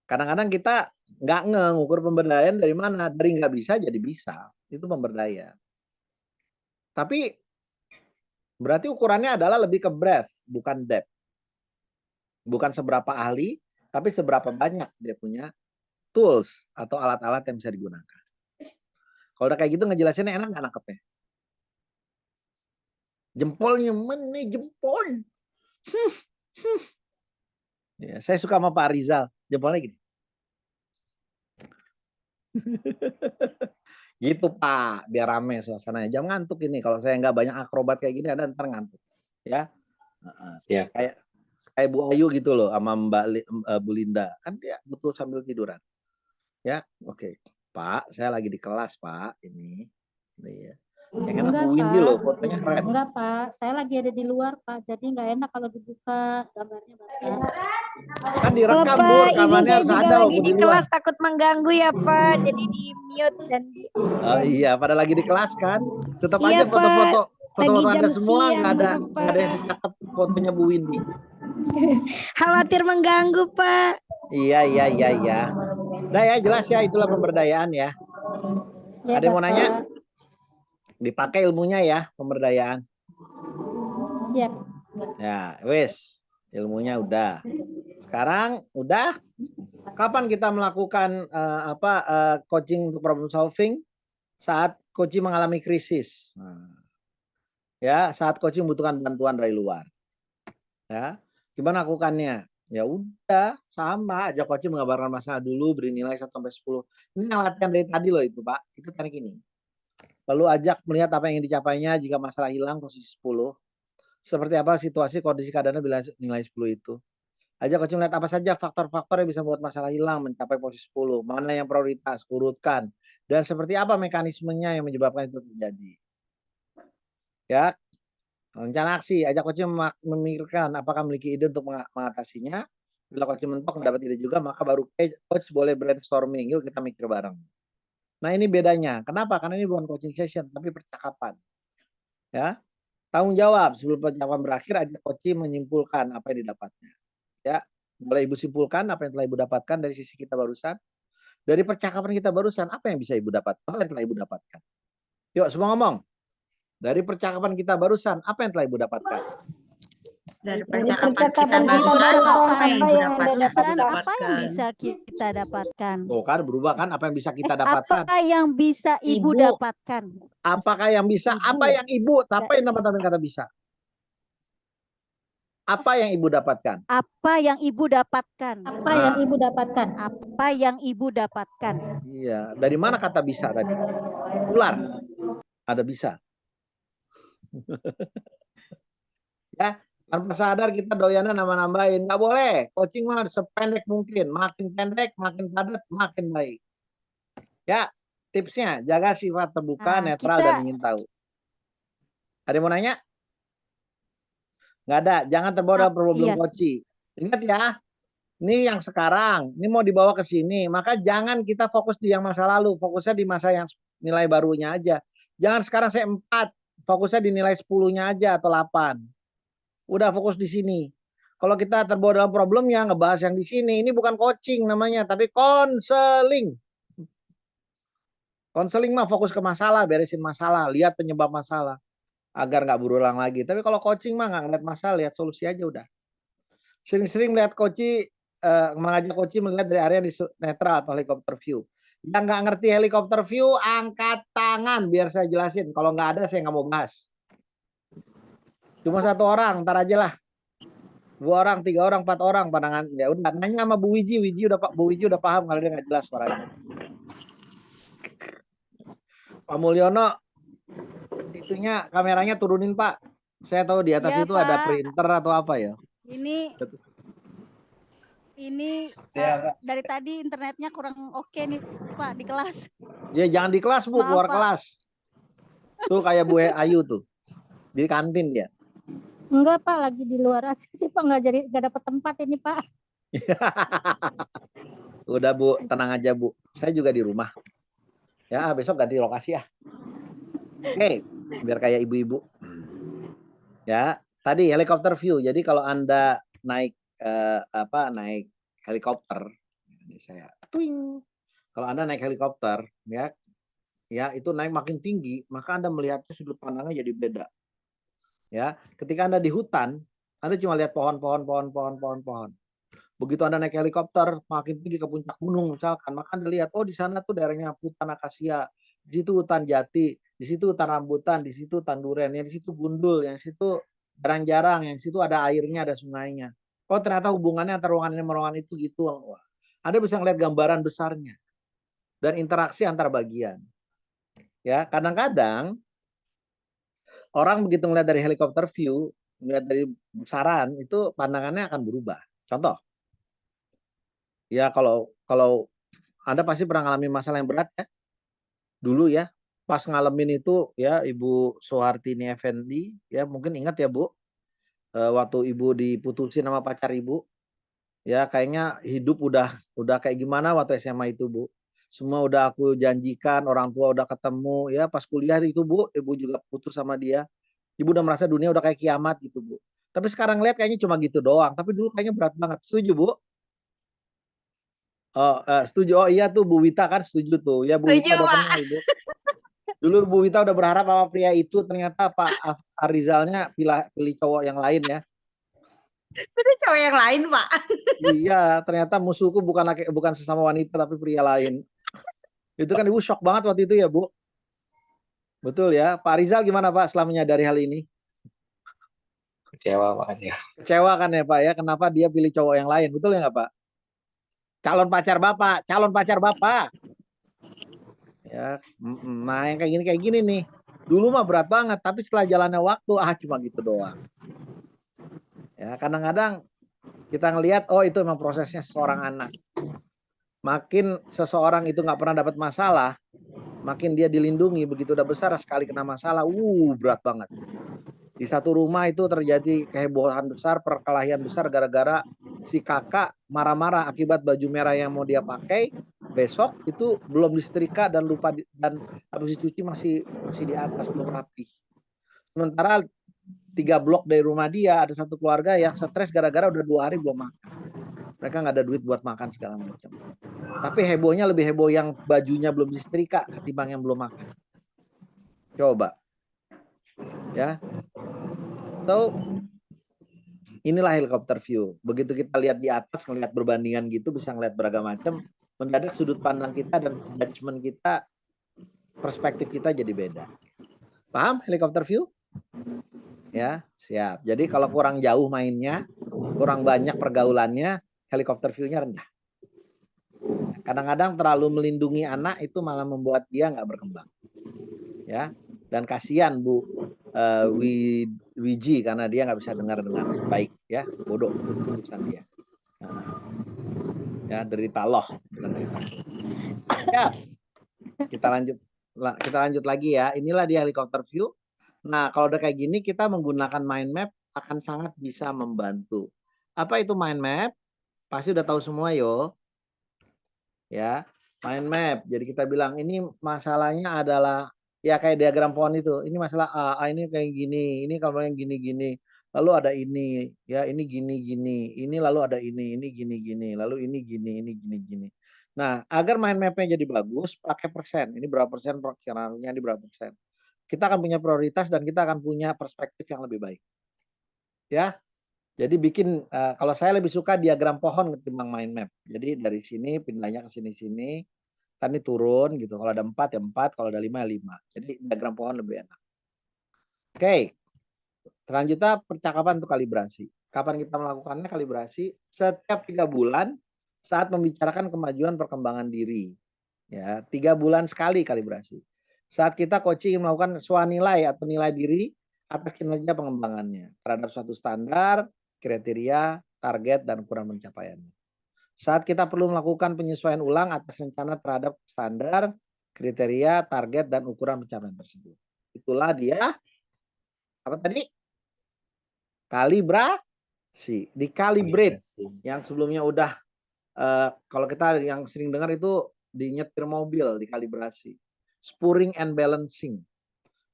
Kadang-kadang kita nggak ngukur pemberdayaan dari mana. Dari nggak bisa jadi bisa. Itu pemberdayaan. Tapi berarti ukurannya adalah lebih ke breadth, bukan depth. Bukan seberapa ahli, tapi seberapa banyak dia punya tools atau alat-alat yang bisa digunakan. Kalau udah kayak gitu ngejelasinnya enak nggak nangkepnya? Jempolnya mana jempol? Ya, saya suka sama Pak Rizal. Jempolnya gini. Gitu Pak, biar rame suasananya. Jangan ngantuk ini. Kalau saya nggak banyak akrobat kayak gini, ada ntar ngantuk. Ya, Siap. kayak Bu Ayu gitu loh, sama Bu Linda. Kan dia betul sambil tiduran. Ya, oke. Pak, saya lagi di kelas Pak. Ini ya. Yang enak Enggak, Bu Windy Pak. loh, fotonya keren. Enggak, Pak. Saya lagi ada di luar, Pak. Jadi nggak enak kalau dibuka gambarnya, Bapak. Kan Oh direkam Bu, Pak, ini rekamannya saya harus juga ada loh lagi Bu di di luar. kelas takut mengganggu ya Pak. Jadi di mute dan di. Oh iya, pada lagi di kelas kan. Tetap Iya, aja foto-foto lagi Anda jam semua siang, nggak ada Pak. yang secakep fotonya Bu Windy. Khawatir mengganggu Pak. Iya. Nah ya jelas ya, itulah pemberdayaan ya. Ya, Ada yang mau Bapak. nanya? Dipakai ilmunya ya, pemberdayaan. Siap. Ya, wes. Ilmunya udah. Sekarang udah. Kapan kita melakukan coaching untuk problem solving? Saat coaching mengalami krisis. Ya, saat coaching membutuhkan bantuan dari luar. Ya, gimana lakukannya? Ya udah, sama aja coaching mengabarkan masalah dulu, beri nilai 1 sampai 10. Ini yang latihan dari tadi loh itu, Pak. Itu teknik ini. Lalu ajak melihat apa yang ingin dicapainya, jika masalah hilang posisi 10. Seperti apa situasi kondisi keadaannya bila nilai 10 itu. Ajak coaching melihat apa saja faktor-faktor yang bisa membuat masalah hilang mencapai posisi 10. Mana yang prioritas, urutkan. Dan seperti apa mekanismenya yang menyebabkan itu terjadi. Ya, rencana aksi, ajak coaching memikirkan apakah memiliki ide untuk mengatasinya. Bila coaching mentok mendapat ide juga, maka baru coach boleh brainstorming. Yuk kita mikir bareng. Nah ini bedanya. Kenapa? Karena ini bukan coaching session, tapi percakapan. Ya, tanggung jawab sebelum percakapan berakhir, ajak coaching menyimpulkan apa yang didapatnya. Ya, boleh Ibu simpulkan apa yang telah Ibu dapatkan dari sisi kita barusan. Dari percakapan kita barusan, apa yang bisa Ibu dapatkan? Apa yang telah Ibu dapatkan? Yuk semua ngomong. Dari percakapan kita barusan, apa yang telah Ibu dapatkan? Dari percakapan percakapan kita kita barusan, barusan, apa yang apa yang didapatkan? Apa yang bisa kita dapatkan? Tuh kan berubah kan apa yang bisa kita dapatkan? Apa yang bisa Ibu Ibu. dapatkan? Apakah yang bisa? Ibu. Apa yang Ibu? Apa yang tambahin kata bisa? Apa yang Ibu dapatkan? Apa yang Ibu dapatkan? Apa yang Ibu dapatkan? Apa yang Ibu dapatkan? Iya, dari mana kata bisa tadi? Ular. Ada bisa. Ya, tanpa sadar kita doyannya nambah-nambahin. Nggak boleh. Coaching mah sependek mungkin. Makin pendek, makin padat, makin baik. Ya, tipsnya jaga sifat terbuka, netral, dan ingin tahu. Ada yang mau nanya? Nggak ada. Jangan terbawa dalam problem coaching. Ingat ya, ini yang sekarang. Ini mau dibawa ke sini. Maka jangan kita fokus di yang masa lalu. Fokusnya di masa yang nilai barunya aja. Jangan sekarang saya 4. Fokusnya di nilai 10-nya aja atau 8. Udah fokus di sini. Kalau kita terbawa dalam problemnya, ngebahas yang di sini. Ini bukan coaching namanya, tapi konseling. Konseling mah fokus ke masalah, beresin masalah, lihat penyebab masalah. agar nggak berulang lagi. Tapi kalau coaching mah nggak ngeliat masalah, lihat solusi aja udah. Sering-sering melihat mengajak coaching melihat dari area netral atau helikopter view. Yang nggak ngerti helikopter view, angkat tangan biar saya jelasin. Kalau nggak ada, saya nggak mau bahas. Cuma 1 orang, ntar aja lah. 2 orang, 3 orang, 4 orang pandangan. Ya udah, nanya sama Bu Wiji. Bu Wiji udah paham kalau dia nggak jelas suaranya. Pak Mulyono, itunya kameranya turunin Pak. Saya tahu di atas Iya, itu ada Pak. printer atau apa ya. Ini Siap, Pak. dari tadi internetnya kurang oke nih Pak di kelas. Ya jangan di kelas Bu, Maaf, keluar Pak. kelas. Tuh kayak Bu Ayu tuh. Di kantin dia. Enggak Pak, lagi di luar aja sih Pak, nggak dapat tempat ini Pak. Udah Bu, tenang aja Bu. Saya juga di rumah. Ya besok ganti lokasi ya. Oke, biar kayak ibu-ibu. Ya, tadi helikopter view. Jadi kalau Anda naik naik helikopter, ini saya twing. Kalau Anda naik helikopter, ya itu naik makin tinggi, maka Anda melihatnya sudut pandangnya jadi beda. Ya, ketika Anda di hutan, Anda cuma lihat pohon. Begitu Anda naik helikopter, makin tinggi ke puncak gunung misalkan, maka Anda lihat, oh di sana tuh daerahnya hutan akasia, di situ hutan jati, di situ hutan rambutan, di situ hutan duren, yang di situ gundul, yang di situ jarang-jarang, yang di situ ada airnya, ada sungainya. Oh ternyata hubungannya antara ruangan ini sama ruangan itu gitu. Wah, Anda bisa ngeliat gambaran besarnya dan interaksi antar bagian. Ya, kadang-kadang orang begitu ngeliat dari helikopter view, ngeliat dari besaran, itu pandangannya akan berubah. Contoh, ya kalau Anda pasti pernah ngalamin masalah yang berat ya. Dulu ya, pas ngalamin itu ya Ibu Soehartini Effendi, ya mungkin ingat ya Bu, waktu Ibu diputusin sama pacar Ibu, ya kayaknya hidup udah kayak gimana waktu SMA itu Bu. Semua udah aku janjikan, orang tua udah ketemu, ya pas kuliah itu Bu, Ibu juga putus sama dia. Ibu udah merasa dunia udah kayak kiamat gitu Bu. Tapi sekarang lihat kayaknya cuma gitu doang, tapi dulu kayaknya berat banget. Setuju Bu? Oh, setuju. Oh iya tuh Bu Wita kan setuju tuh. Ya Bu Wita udah pernah Ibu. Dulu Bu Wita udah berharap sama pria itu, ternyata Pak Arizalnya pilih cowok yang lain ya. Itu cowok yang lain, Pak. Iya, ternyata musuhku bukan sesama wanita tapi pria lain. Itu kan Ibu shock banget waktu itu ya Bu. Betul ya. Pak Rizal gimana Pak setelah menyadari hal ini? Kecewa Pak. Ya. Kecewa kan ya Pak ya, kenapa dia pilih cowok yang lain, betul ya nggak Pak? Calon pacar Bapak. Ya, nah yang kayak gini nih. Dulu mah berat banget, tapi setelah jalannya waktu, cuma gitu doang. Ya, kadang-kadang kita ngelihat, oh itu memang prosesnya seorang anak. Makin seseorang itu nggak pernah dapat masalah, makin dia dilindungi, begitu udah besar sekali kena masalah, berat banget. Di satu rumah itu terjadi kehebohan besar, perkelahian besar gara-gara si kakak marah-marah akibat baju merah yang mau dia pakai. Besok itu belum disetrika dan lupa dan habis dicuci masih di atas, belum rapi. Sementara 3 blok dari rumah dia ada satu keluarga yang stres gara-gara udah 2 hari belum makan. Mereka nggak ada duit buat makan segala macam. Tapi hebohnya lebih heboh yang bajunya belum disetrika ketimbang yang belum makan. Coba. Ya. So, inilah helikopter view. Begitu kita lihat di atas, ngelihat berbandingan gitu, bisa ngelihat beragam macam, mendadak sudut pandang kita dan judgement kita, perspektif kita jadi beda. Paham helikopter view? Ya, siap. Jadi kalau kurang jauh mainnya, kurang banyak pergaulannya, helikopter view-nya rendah. Kadang-kadang terlalu melindungi anak itu malah membuat dia nggak berkembang. Ya, dan kasihan Bu Wiji karena dia nggak bisa dengar dengan baik ya, bodoh itu urusan dia. Ya derita loh, bukan derita. Ya, kita lanjut lagi ya. Inilah dia helikopter view. Nah kalau udah kayak gini kita menggunakan mind map akan sangat bisa membantu. Apa itu mind map? Pasti udah tahu semua yo. Ya, mind map. Jadi kita bilang ini masalahnya adalah ya kayak diagram pohon itu. Ini masalah A ini kayak gini. Ini kalau yang gini-gini. Lalu ada ini, ya ini gini-gini. Ini lalu ada ini gini-gini. Lalu ini gini, ini gini-gini. Nah, agar mind map-nya jadi bagus, pakai persen. Ini berapa persen perkiraannya, ini berapa persen. kita akan punya prioritas dan kita akan punya perspektif yang lebih baik. Ya. Jadi bikin kalau saya lebih suka diagram pohon ketimbang mind map. Jadi dari sini pindahnya ke sini-sini, kan ini turun gitu. Kalau ada 4 ya 4, kalau ada 5 ya 5. Jadi diagram pohon lebih enak. Oke. Selanjutnya percakapan untuk kalibrasi. Kapan kita melakukannya kalibrasi? Setiap 3 bulan saat membicarakan kemajuan perkembangan diri. Ya, 3 bulan sekali kalibrasi. Saat kita coaching melakukan swanilai atau nilai diri atas kinerja pengembangannya terhadap suatu standar, kriteria, target, dan ukuran pencapaiannya. Saat kita perlu melakukan penyesuaian ulang atas rencana terhadap standar, kriteria, target, dan ukuran pencapaian tersebut. Itulah dia, apa tadi? Kalibrasi. Dikalibrate. Yang sebelumnya udah, kalau kita yang sering dengar itu di nyetir mobil, dikalibrasi. Spurring and balancing.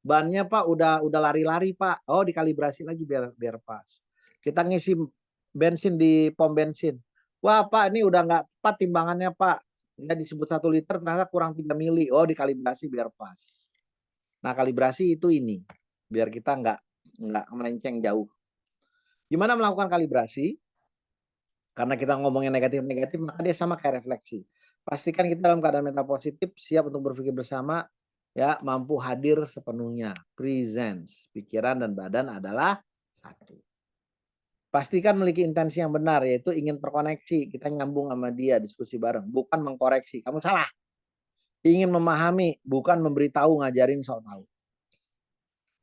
Bannya Pak udah lari-lari Pak. Oh, dikalibrasi lagi biar pas. Kita ngisi bensin di pom bensin. Wah Pak, ini udah nggak tepat timbangannya Pak. Ya disebut 1 liter ternyata kurang 3 mili. Oh, dikalibrasi biar pas. Nah, kalibrasi itu ini. Biar kita nggak melenceng jauh. Gimana melakukan kalibrasi? Karena kita ngomongin negatif-negatif, maka dia sama kayak refleksi. Pastikan kita dalam keadaan mental positif, siap untuk berpikir bersama, ya, mampu hadir sepenuhnya. Presence, pikiran dan badan adalah satu. Pastikan memiliki intensi yang benar, yaitu ingin terkoneksi. Kita nyambung sama dia, diskusi bareng. Bukan mengkoreksi, kamu salah. Ingin memahami, bukan memberitahu, ngajarin soal tahu.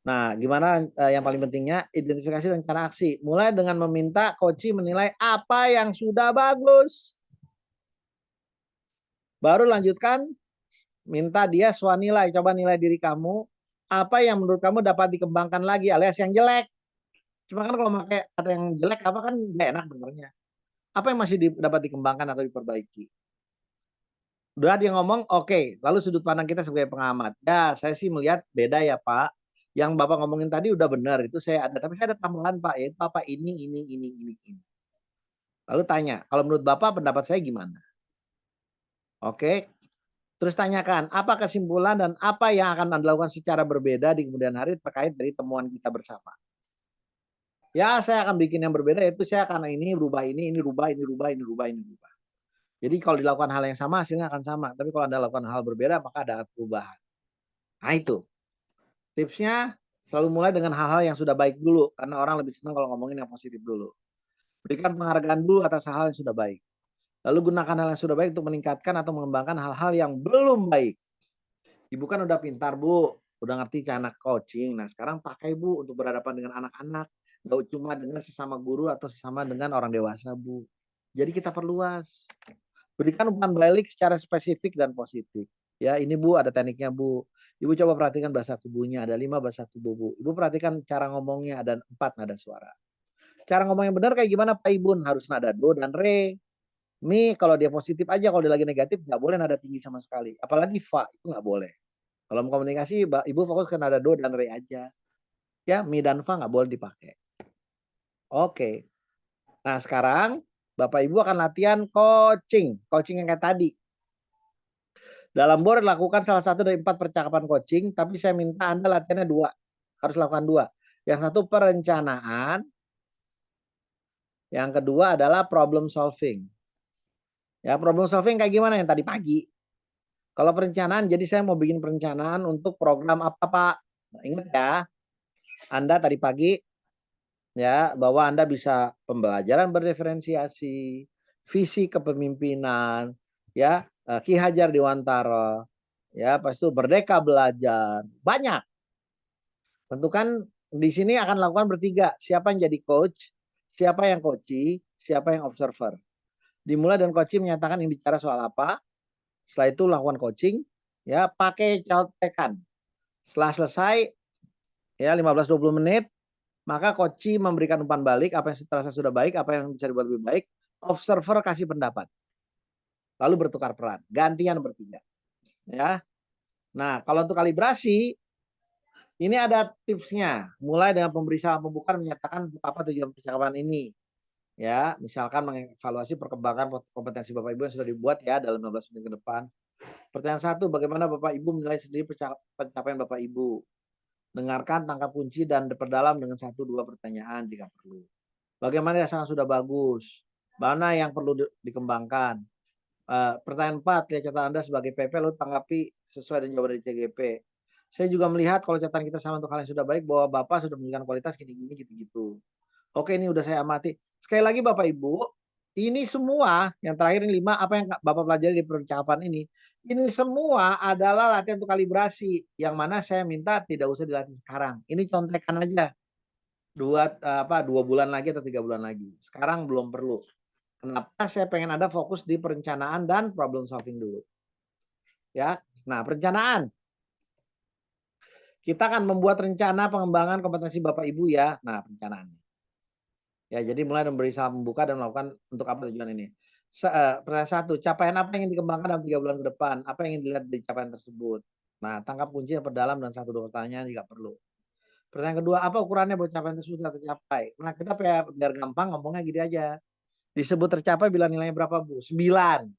Nah, gimana yang paling pentingnya? Identifikasi rencana aksi. Mulai dengan meminta coach menilai apa yang sudah bagus. Baru lanjutkan, minta dia swanilai. Coba nilai diri kamu. Apa yang menurut kamu dapat dikembangkan lagi alias yang jelek. Cuma kan kalau pakai kata yang jelek apa kan nggak enak benernya. Apa yang masih dapat dikembangkan atau diperbaiki? Udah dia ngomong, oke. Lalu sudut pandang kita sebagai pengamat. Ya, saya sih melihat beda ya Pak. Yang Bapak ngomongin tadi udah benar, itu saya ada. Tapi saya ada tambahan Pak, yaitu apa ini. Lalu tanya, kalau menurut Bapak pendapat saya gimana? Oke. Terus tanyakan, apa kesimpulan dan apa yang akan Anda lakukan secara berbeda di kemudian hari terkait dari temuan kita bersama? Ya, saya akan bikin yang berbeda, yaitu saya akan ini rubah. Jadi kalau dilakukan hal yang sama, hasilnya akan sama. Tapi kalau Anda lakukan hal berbeda, maka ada perubahan. Nah itu. Tipsnya selalu mulai dengan hal-hal yang sudah baik dulu. Karena orang lebih senang kalau ngomongin yang positif dulu. Berikan penghargaan dulu atas hal yang sudah baik. Lalu gunakan hal yang sudah baik untuk meningkatkan atau mengembangkan hal-hal yang belum baik. Ibu kan udah pintar Bu. Udah ngerti cara coaching. Nah sekarang pakai Bu untuk berhadapan dengan anak-anak. Nggak cuma dengan sesama guru atau sesama dengan orang dewasa Bu. Jadi kita perluas. Berikan umpan balik secara spesifik dan positif. Ya, ini Bu ada tekniknya Bu. Ibu coba perhatikan bahasa tubuhnya, ada 5 bahasa tubuh Bu. Ibu perhatikan cara ngomongnya, ada 4 nada suara. Cara ngomong yang benar kayak gimana Pak Ibu? Harus nada do dan re. Mi kalau dia positif aja, kalau dia lagi negatif nggak boleh nada tinggi sama sekali. Apalagi fa, itu nggak boleh. Kalau mau komunikasi, Ibu fokus ke nada do dan re aja. Ya, mi dan fa nggak boleh dipakai. Oke. Nah sekarang Bapak Ibu akan latihan coaching yang kayak tadi. Dalam board lakukan salah satu dari 4 percakapan coaching, tapi saya minta Anda latihannya 2. Harus lakukan 2. Yang satu perencanaan, yang kedua adalah problem solving. Ya, problem solving kayak gimana yang tadi pagi. Kalau perencanaan, jadi saya mau bikin perencanaan untuk program apa Pak? Nah, ingat ya, Anda tadi pagi ya bahwa Anda bisa pembelajaran berdiferensiasi, visi kepemimpinan, ya Ki Hajar Dewantara, ya pas itu Merdeka Belajar, banyak. Tentukan di sini akan lakukan bertiga, siapa yang jadi coach, siapa yang coachee, siapa yang observer. Dimulai dengan coachee menyatakan yang bicara soal apa, setelah itu lakukan coaching, ya pakai contekan. Setelah selesai, ya 15-20 menit, maka coachee memberikan umpan balik, apa yang terasa sudah baik, apa yang bisa dibuat lebih baik, observer kasih pendapat. Lalu bertukar peran, gantian bertiga. Ya. Nah, kalau untuk kalibrasi, ini ada tipsnya. Mulai dengan pemberi salam pembukaan menyatakan apa tujuan percakapan ini. Ya, misalkan mengevaluasi perkembangan kompetensi Bapak Ibu yang sudah dibuat ya dalam 15 menit ke depan. Pertanyaan 1, bagaimana Bapak Ibu menilai sendiri pencapaian Bapak Ibu? Dengarkan, tangkap kunci, dan perdalam dengan 1-2 pertanyaan jika perlu. Bagaimana yang sudah bagus? Mana yang perlu dikembangkan? Pertanyaan 4, lihat catatan Anda sebagai PP, lalu tanggapi sesuai dengan jawaban dari CGP. Saya juga melihat kalau catatan kita sama untuk hal yang sudah baik, bahwa Bapak sudah memberikan kualitas gini-gini, gitu-gitu. Oke, ini udah saya amati. Sekali lagi Bapak Ibu, ini semua, yang terakhir ini 5, apa yang Bapak pelajari di percakapan ini semua adalah latihan untuk kalibrasi, yang mana saya minta tidak usah dilatih sekarang. Ini contekan aja. 2 bulan lagi atau 3 bulan lagi. Sekarang belum perlu. Kenapa? Saya pengen Anda fokus di perencanaan dan problem solving dulu. Ya. Nah, perencanaan. Kita akan membuat rencana pengembangan kompetensi Bapak Ibu ya. Nah, perencanaan. Ya, jadi mulai memberi salam membuka dan melakukan untuk apa tujuan ini. Pertanyaan 1, capaian apa yang ingin dikembangkan dalam 3 bulan ke depan? Apa yang ingin dilihat dari capaian tersebut? Nah, tangkap kunci yang perdalam dan 1-2 pertanyaan jika perlu. Pertanyaan kedua, apa ukurannya buat capaian tersebut sudah tercapai? Nah, kita biar gampang ngomongnya gini aja. Disebut tercapai bila nilainya berapa, Bu? 9.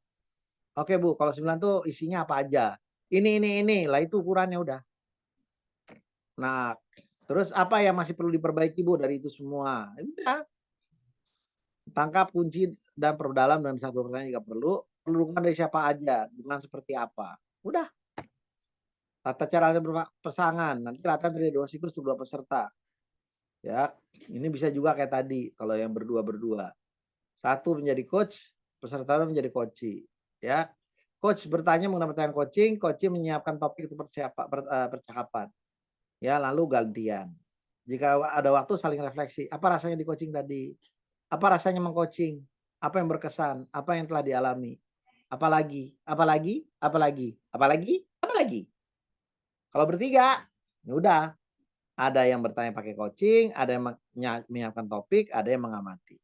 Oke, Bu, kalau 9 tuh isinya apa aja? Ini. Lah itu ukurannya udah. Nah, terus apa yang masih perlu diperbaiki, Bu, dari itu semua? Udah. Tangkap kunci dan perdalam dan 1 pertanyaan jika perlu. Dukungan dari siapa aja? Dukungan seperti apa? Udah. Tata cara berpasangan. Nanti latihan dari 2 siklus untuk 2 peserta. Ya, ini bisa juga kayak tadi kalau yang berdua. 1 menjadi coach, peserta menjadi coachee. Ya, coach bertanya mengenai pertanyaan coaching, coachee menyiapkan topik untuk percakapan. Ya, lalu gantian. Jika ada waktu saling refleksi. Apa rasanya di coaching tadi? Apa rasanya mengcoaching? Apa yang berkesan? Apa yang telah dialami? Apalagi? Kalau bertiga, ya udah. Ada yang bertanya pakai coaching, ada yang menyiapkan topik, ada yang mengamati.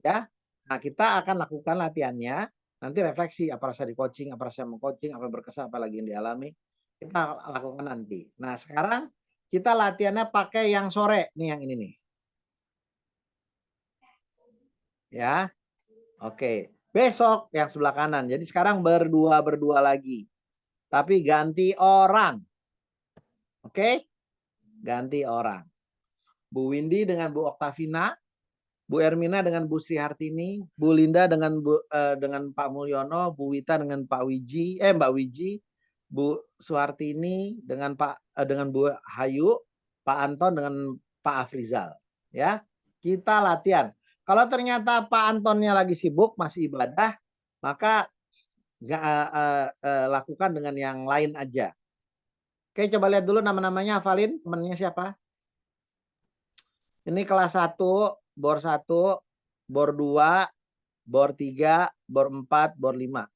Ya, nah kita akan lakukan latihannya. Nanti refleksi apa rasa di coaching, apa rasa mengcoaching, apa yang berkesan, apa lagi yang dialami. Kita lakukan nanti. Nah sekarang kita latihannya pakai yang sore nih, yang ini nih. Ya, oke. Besok yang sebelah kanan. Jadi sekarang berdua lagi. Tapi ganti orang. Oke, ganti orang. Bu Windy dengan Bu Oktavina. Bu Ermina dengan Bu Sri Hartini, Bu Linda dengan Pak Mulyono, Bu Wita dengan Mbak Wiji, Bu Suhartini dengan Bu Hayu, Pak Anton dengan Pak Afrizal. Ya, kita latihan. Kalau ternyata Pak Antonnya lagi sibuk, masih ibadah, maka lakukan dengan yang lain aja. Oke, coba lihat dulu nama-namanya, hafalin temennya siapa? Ini kelas 1. Bor 1, bor 2, bor 3, bor 4, bor 5.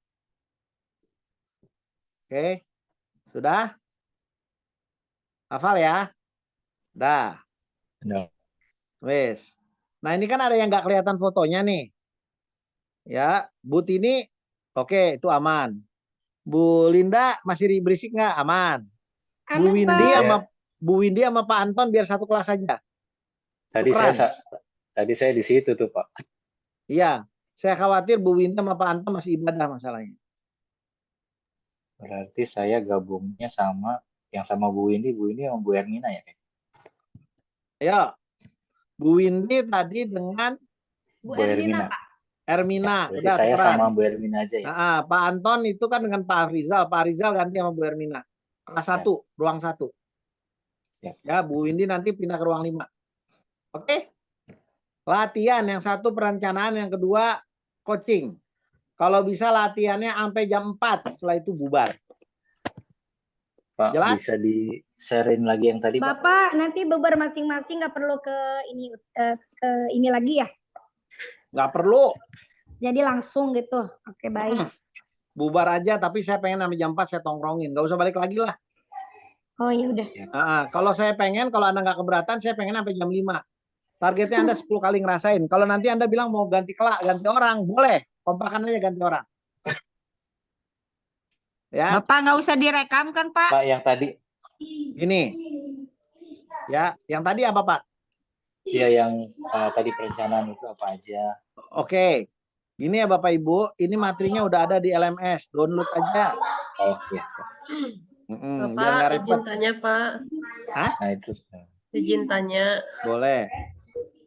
Oke. Sudah? Hafal ya? Dah. Wes. Nah, ini kan ada yang nggak kelihatan fotonya nih. Ya, Bu Tini, oke, itu aman. Bu Linda masih berisik nggak? Aman. Bu Windy sama Pak Anton biar satu kelas saja. Tadi saya di situ tuh, Pak. Iya, saya khawatir Bu Winda sama Pak Anton masih ibadah masalahnya. Berarti saya gabungnya sama Bu Windy sama Bu Ermina ya? Ya, Bu Windy tadi dengan Bu Ermina, Pak. Ermina. Ya, udah saya tukeran. sama Bu Ermina aja ya. Nah, Pak Anton itu kan dengan Pak Afrizal. Pak Afrizal ganti sama Bu Ermina. Kelas 1, ruang 1. Ya, Bu Windy nanti pindah ke ruang 5. Oke? Latihan, yang satu perencanaan, yang kedua coaching. Kalau bisa latihannya sampai jam 4, setelah itu bubar. Pak, jelas? Bisa di-sharein lagi yang tadi, Pak? Bapak nanti bubar masing-masing nggak perlu ke ini lagi ya? Nggak perlu. Jadi langsung gitu. Oke, baik. Bubar aja, tapi saya pengen sampai jam 4 saya tongkrongin. Nggak usah balik lagi lah. Oh ya udah. Kalau saya pengen, kalau Anda nggak keberatan, saya pengen sampai jam 5. Targetnya Anda 10 kali ngerasain. Kalau nanti Anda bilang mau ganti orang, boleh. Kompakan aja ganti orang. Ya. Bapak nggak usah direkam kan, Pak? Pak, yang tadi. Gini. Ya, yang tadi apa, Pak? Iya, yang tadi perencanaan itu apa aja. Oke. Gini ya Bapak Ibu, ini materinya udah ada di LMS. Download aja. Oh, iya. Biar nggak repot. Izin tanya, Pak. Nah itu. Izin tanya. Boleh.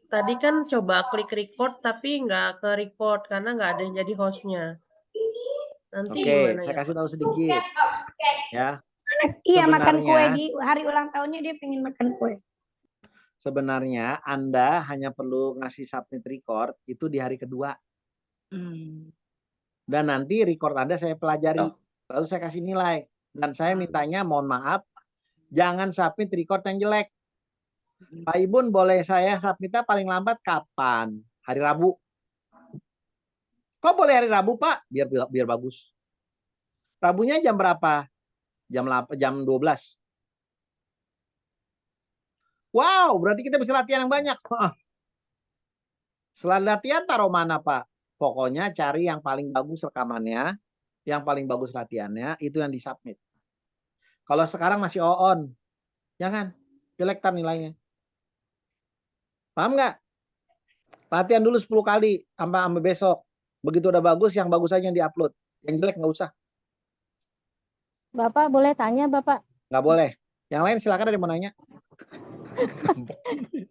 Tadi kan coba klik record tapi nggak ke record karena nggak ada yang jadi hostnya. Nanti Oke, gimana saya ya, kasih Pak? tahu sedikit. Ya, Iya, makan kue Sebenarnya- di hari ulang tahunnya dia pengen makan kue. sebenarnya Anda hanya perlu ngasih submit record itu di hari kedua. Dan nanti record Anda saya pelajari. Oh. Lalu saya kasih nilai. Dan saya mintanya mohon maaf, jangan submit record yang jelek. Pak Ibun, boleh saya submitnya paling lambat kapan? Hari Rabu. Kok boleh hari Rabu, Pak? Biar bagus. Rabunya jam berapa? Jam 12. Wow, berarti kita bisa latihan yang banyak. Setelah latihan taruh mana, Pak? Pokoknya cari yang paling bagus rekamannya, yang paling bagus latihannya, itu yang disubmit. Kalau sekarang masih on, jangan. Jelek tar nilainya. Paham nggak? Latihan dulu 10 kali sampai besok. Begitu udah bagus, yang bagus aja yang diupload. Yang jelek nggak usah. Bapak boleh tanya, Bapak? Nggak boleh. Yang lain silakan ada yang mau nanya.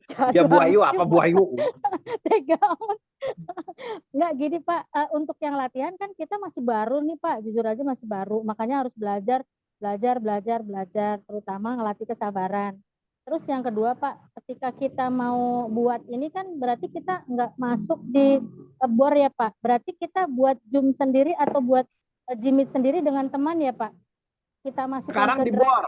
Jangan Ya Bu Ayu, lucu, apa Bu Ayu? tega amat. Enggak gini Pak, untuk yang latihan kan kita masih baru nih Pak, jujur aja masih baru, makanya harus belajar, terutama ngelatih kesabaran. Terus yang kedua Pak, ketika kita mau buat ini kan berarti kita nggak masuk di bor ya Pak, berarti kita buat Zoom sendiri atau buat Jimit sendiri dengan teman ya Pak? Kita masukkan Sekarang ke di bor.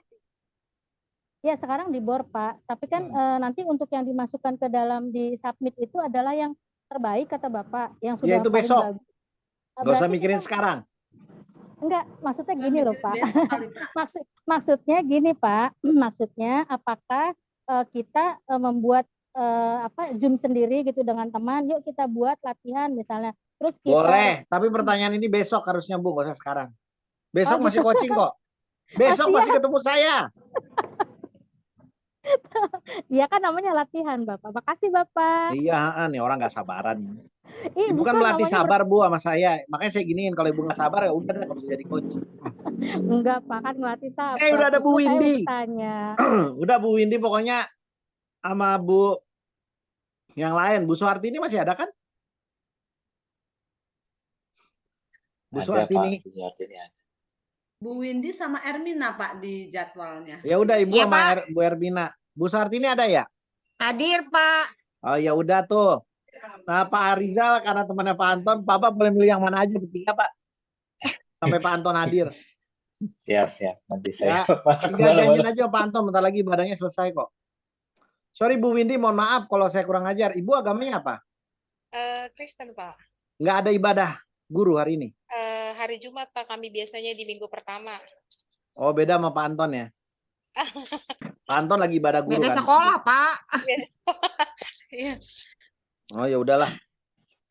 Ya sekarang di bor Pak, tapi kan nanti untuk yang dimasukkan ke dalam di submit itu adalah yang terbaik kata Bapak, yang sudah Ya itu paling besok. bagus. Nggak usah Berarti mikirin kita- sekarang. Enggak, maksudnya Kan gini loh mikir Pak. besok kali, Pak. Maksudnya gini Pak, maksudnya apakah kita membuat Zoom sendiri gitu dengan teman, yuk kita buat latihan misalnya. Terus kita Boleh, tapi pertanyaan ini besok harusnya Bu, nggak usah sekarang. Besok Oh, masih gitu. coaching kok. Besok siap. masih ketemu saya. Ya kan namanya latihan Bapak. Makasih Bapak. Iya, nih orang nggak sabaran. Ih, Ibu kan bukan melatih namanya sabar Bu sama saya. Makanya saya giniin, kalau Ibu nggak sabar ya udah nggak bisa jadi coach. enggak Pak, kan ngelatih sabar. Udah ada Bu Justru saya mau Windy. bertanya. Udah Bu Windy pokoknya sama Bu yang lain. Bu Suhartini masih ada kan? Bu Ada Suhartini. Pak, Bu Suhartini ada. Bu Windy sama Ermina Pak di jadwalnya. Ya udah Ibu Iya, sama Pak. Bu Ermina. Bu Suhartini ada ya? Hadir, Pak. Oh ya udah tuh. Nah Pak Arizal karena temannya Pak Anton, Bapak boleh milih yang mana aja bertiga Pak. Sampai Pak Anton hadir. Siap. Nanti saya Ya, masuk ke tinggal dalam. janjiin aja Pak Anton, bentar lagi ibadahnya selesai kok. Sorry Bu Windy, mohon maaf kalau saya kurang ajar. Ibu agamanya apa? Kristen, Pak. Nggak ada ibadah guru hari ini. Hari Jumat, Pak, kami biasanya di minggu pertama. Oh beda sama Pak Anton ya. Pak Anton lagi ibadah guru Beda kan. sekolah, Pak. Iya. Oh ya udahlah.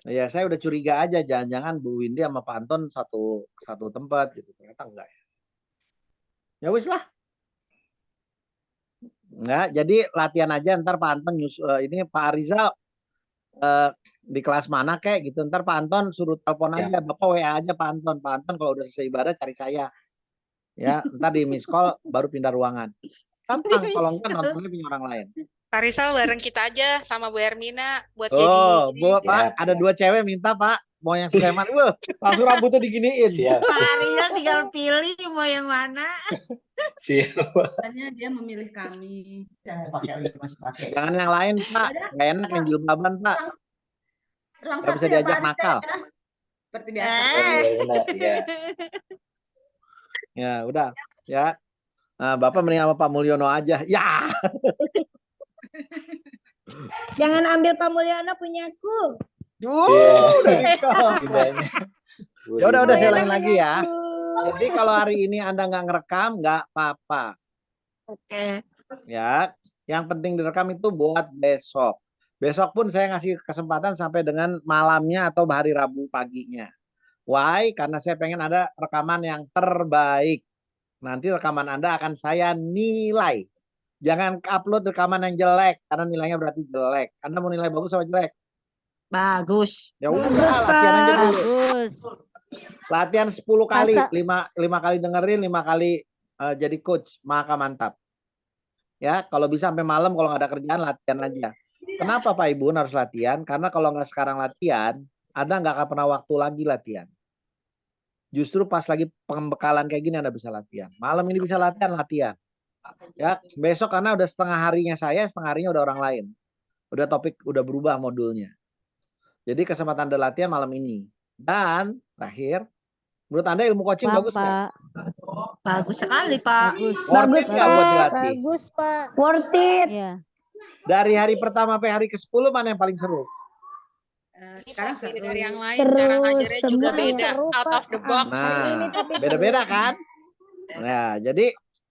Ya saya udah curiga aja, jangan-jangan Bu Windy sama Pak Anton satu tempat gitu. Ternyata enggak ya. Ya wis lah. Enggak, jadi latihan aja ntar Pak Anton ini Pak Arizal di kelas mana kek gitu. Ntar Pak Anton suruh telepon aja, Bapak WA aja Pak Anton. Pak Anton kalau udah selesai ibadah cari saya. Ya, ntar di miss call baru pindah ruangan. Gampang, kalau enggak nontonnya punya orang lain. Pak Rizal bareng kita aja sama Bu Ermina buat Oh, jadi Bu, Pak, Siap, ada siap. 2 cewek minta Pak, mau yang Sleman. Wah, langsung rambutnya diginiin. Siap. Pak Rizal tinggal pilih mau yang mana. Siap. Katanya dia memilih kami. Jangan yang lain Pak, nggak enak yang jilbaban Pak. Ruang Nggak satu bisa ya, diajak Pak Rizal, nakal. ya. Seperti biasa. Benar, ya. Ya udah, ya. Nah, Bapak mending sama Pak Mulyono aja. Ya. Jangan ambil Pak Mulyono punyaku. Udah nikah. Pindahnya. Ya udah saya Mulyono ulangi lagi ya. punyaku. Jadi kalau hari ini Anda nggak ngerekam, nggak apa-apa. Oke. Ya, yang penting direkam itu buat besok. Besok pun saya ngasih kesempatan sampai dengan malamnya atau hari Rabu paginya. Why? Karena saya pengen ada rekaman yang terbaik. Nanti rekaman Anda akan saya nilai. Jangan upload rekaman yang jelek, karena nilainya berarti jelek. Anda mau nilai bagus atau jelek? Bagus. Ya udah, Bagus, latihan aja Pak. dulu. Bagus. Latihan 10 kali, Masa- 5 kali dengerin, 5 kali jadi coach, maka mantap. Ya, kalau bisa sampai malam, kalau nggak ada kerjaan latihan aja. Kenapa Pak Ibu harus latihan? Karena kalau nggak sekarang latihan, Anda nggak akan pernah waktu lagi latihan. Justru pas lagi pembekalan kayak gini Anda bisa latihan. Malam ini bisa latihan. Ya, besok karena udah setengah harinya saya, setengah harinya udah orang lain. Udah topik, udah berubah modulnya. Jadi kesempatan Anda latihan malam ini. Dan terakhir, menurut Anda ilmu coaching bagus nggak? Pak. Bagus sekali, Pak. Bagus. Worth it nggak buat dilatih? Bagus, Pak. Worth it. Iya. Dari hari pertama sampai hari ke-10 mana yang paling seru? Sekarang Beda seru. dari yang lain, Seru, cara ngajarnya juga semua beda, seru, out Pak. of the box. Hari ini Nah, tapi beda-beda kan? Nah, jadi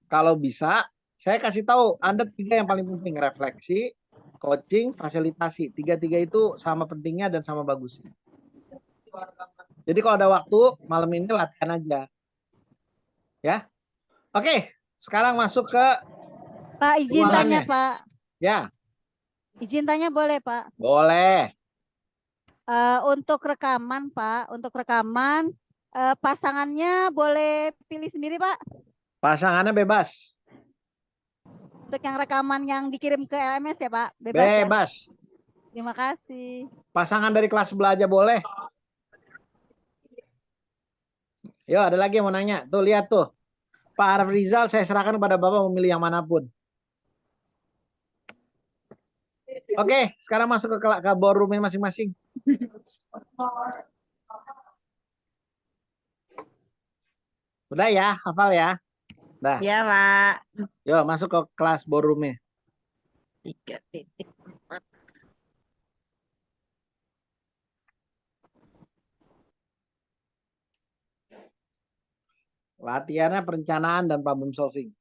kalau bisa, saya kasih tahu Anda 3 yang paling penting. Refleksi, coaching, fasilitasi. 3-3 itu sama pentingnya dan sama bagusnya. Jadi kalau ada waktu, malam ini latihan aja. Ya. Oke, sekarang masuk ke Pak, izin tanya, ruangannya. Pak. Ya, Izin tanya boleh, Pak? boleh. Untuk rekaman, Pak. Untuk rekaman, pasangannya boleh pilih sendiri, Pak? Pasangannya bebas. Untuk yang rekaman yang dikirim ke LMS ya, Pak? Bebas ya? Bebas. Terima kasih. Pasangan dari kelas sebelah aja boleh. Yo, ada lagi yang mau nanya. Tuh, lihat tuh. Pak Arif Rizal, saya serahkan kepada Bapak memilih yang manapun. Oke, sekarang masuk ke ballroom-nya masing-masing. Udah ya, hafal ya. Dah. Ya, Pak. Yo, masuk ke kelas ballroom-nya. 3.4. Latihannya perencanaan dan problem solving.